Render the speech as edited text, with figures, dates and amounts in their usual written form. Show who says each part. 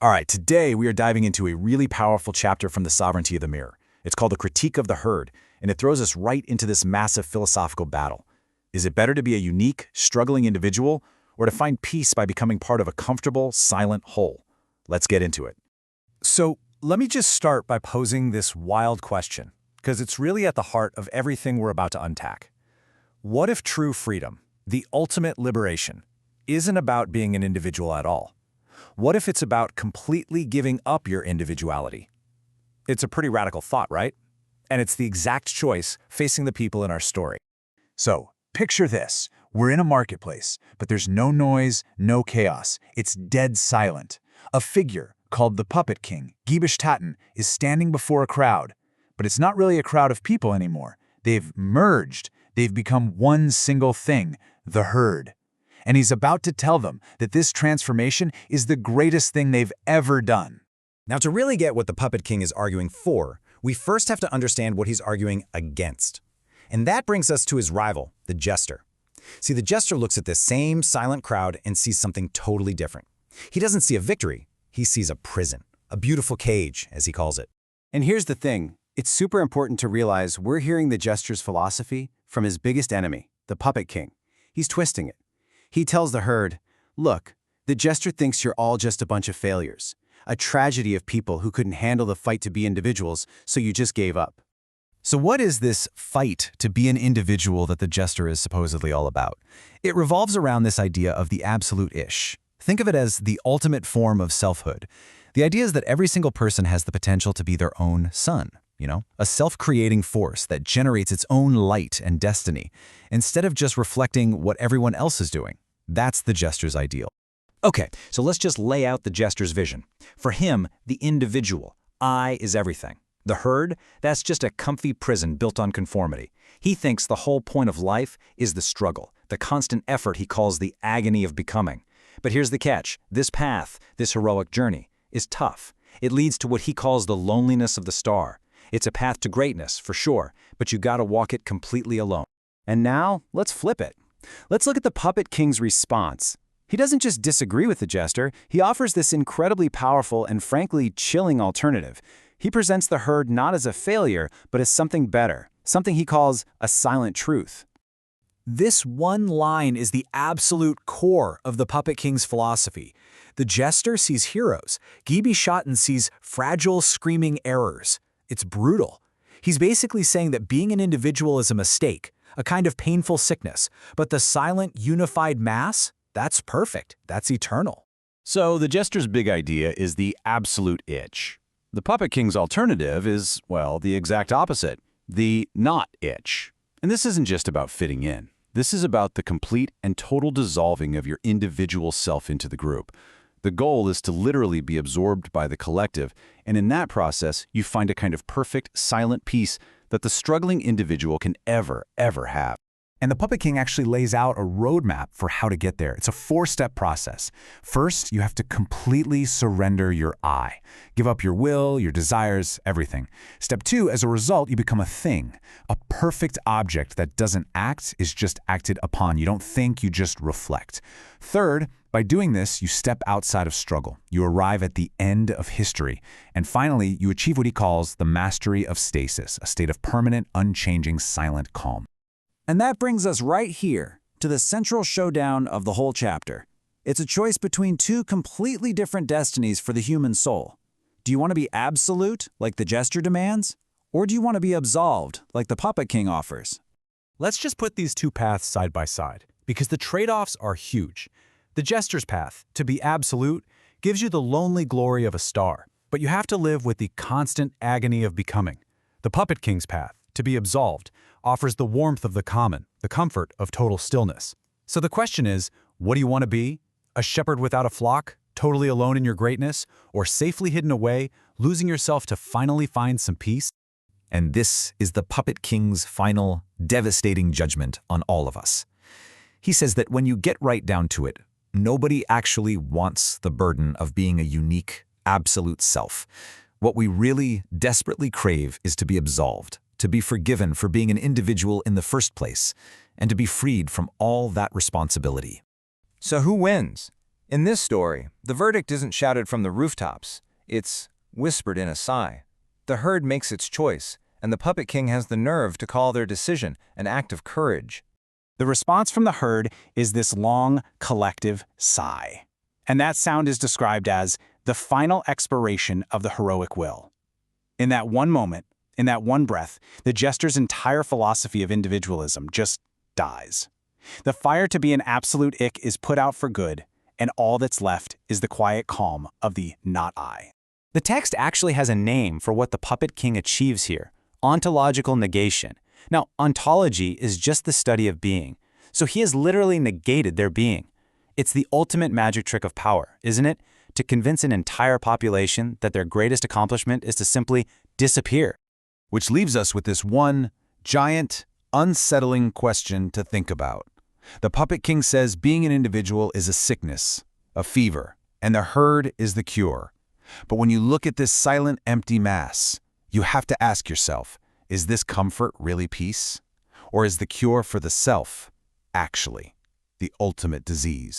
Speaker 1: All right, today we are diving into a really powerful chapter from The Sovereignty of the Mirror. It's called The Critique of the Herd, and it throws us right into this massive philosophical battle. Is it better to be a unique, struggling individual, or to find peace by becoming part of a comfortable, silent whole? Let's get into it.
Speaker 2: So let me just start by posing this wild question, because it's really at the heart of everything we're about to unpack. What if true freedom, the ultimate liberation, isn't about being an individual at all? What if it's about completely giving up your individuality? It's a pretty radical thought, right? And it's the exact choice facing the people in our story.
Speaker 1: So, picture this. We're in a marketplace, but there's no noise, no chaos. It's dead silent. A figure called the Puppet King, Gibish Tatten, is standing before a crowd. But it's not really a crowd of people anymore. They've merged. They've become one single thing, the herd. And he's about to tell them that this transformation is the greatest thing they've ever done.
Speaker 3: Now, to really get what the Puppet King is arguing for, we first have to understand what he's arguing against. And that brings us to his rival, the Jester. See, the Jester looks at this same silent crowd and sees something totally different. He doesn't see a victory, he sees a prison, a beautiful cage, as he calls it.
Speaker 4: And here's the thing, it's super important to realize we're hearing the Jester's philosophy from his biggest enemy, the Puppet King. He's twisting it. He tells the herd, look, the Jester thinks you're all just a bunch of failures, a tragedy of people who couldn't handle the fight to be individuals, so you just gave up.
Speaker 2: So what is this fight to be an individual that the Jester is supposedly all about? It revolves around this idea of the absolute ish. Think of it as the ultimate form of selfhood. The idea is that every single person has the potential to be their own sun, a self-creating force that generates its own light and destiny, instead of just reflecting what everyone else is doing. That's the Jester's ideal.
Speaker 3: Okay, so let's just lay out the Jester's vision. For him, the individual, I, is everything. The herd, that's just a comfy prison built on conformity. He thinks the whole point of life is the struggle, the constant effort he calls the agony of becoming. But here's the catch. This path, this heroic journey, is tough. It leads to what he calls the loneliness of the star. It's a path to greatness, for sure, but you gotta walk it completely alone.
Speaker 4: And now, let's flip it. Let's look at the Puppet King's response. He doesn't just disagree with the Jester, he offers this incredibly powerful and frankly chilling alternative. He presents the herd not as a failure, but as something better, something he calls a silent truth.
Speaker 2: This one line is the absolute core of the Puppet King's philosophy. The Jester sees heroes. Gibish Tatten sees fragile, screaming errors. It's brutal. He's basically saying that being an individual is a mistake, a kind of painful sickness, but the silent, unified mass, that's perfect. That's eternal.
Speaker 5: So the Jester's big idea is the absolute itch. The Puppet King's alternative is, well, the exact opposite, the not itch. And this isn't just about fitting in. This is about the complete and total dissolving of your individual self into the group. The goal is to literally be absorbed by the collective, and in that process, you find a kind of perfect, silent peace that the struggling individual can ever have.
Speaker 1: And the Puppet King actually lays out a roadmap for how to get there. It's a 4-step process. First, you have to completely surrender your I. Give up your will, your desires, everything. Step 2, as a result, you become a thing. A perfect object that doesn't act, is just acted upon. You don't think, you just reflect. Third, by doing this, you step outside of struggle. You arrive at the end of history. And finally, you achieve what he calls the mastery of stasis, a state of permanent, unchanging, silent calm.
Speaker 3: And that brings us right here to the central showdown of the whole chapter. It's a choice between two completely different destinies for the human soul. Do you want to be absolute, like the Jester demands? Or do you want to be absolved, like the Puppet King offers?
Speaker 2: Let's just put these two paths side by side, because the trade-offs are huge. The Jester's path, to be absolute, gives you the lonely glory of a star, but you have to live with the constant agony of becoming. The Puppet King's path, to be absolved, offers the warmth of the common, the comfort of total stillness. So the question is, what do you want to be? A shepherd without a flock, totally alone in your greatness, or safely hidden away, losing yourself to finally find some peace?
Speaker 6: And this is the Puppet King's final, devastating judgment on all of us. He says that when you get right down to it, nobody actually wants the burden of being a unique, absolute self. What we really desperately crave is to be absolved, to be forgiven for being an individual in the first place, and to be freed from all that responsibility.
Speaker 7: So who wins? In this story, the verdict isn't shouted from the rooftops. It's whispered in a sigh. The herd makes its choice, and the Puppet King has the nerve to call their decision an act of courage.
Speaker 2: The response from the herd is this long, collective sigh. And that sound is described as the final expiration of the heroic will. In that one moment, in that one breath, the jester's entire philosophy of individualism just dies. The fire to be an absolute ick is put out for good, and all that's left is the quiet calm of the not I.
Speaker 8: The text actually has a name for what the Puppet King achieves here: ontological negation. Now, ontology is just the study of being, so he has literally negated their being. It's the ultimate magic trick of power, isn't it? To convince an entire population that their greatest accomplishment is to simply disappear.
Speaker 5: Which leaves us with this one giant, unsettling question to think about. The Puppet King says being an individual is a sickness, a fever, and the herd is the cure. But when you look at this silent, empty mass, you have to ask yourself, is this comfort really peace? Or is the cure for the self actually the ultimate disease?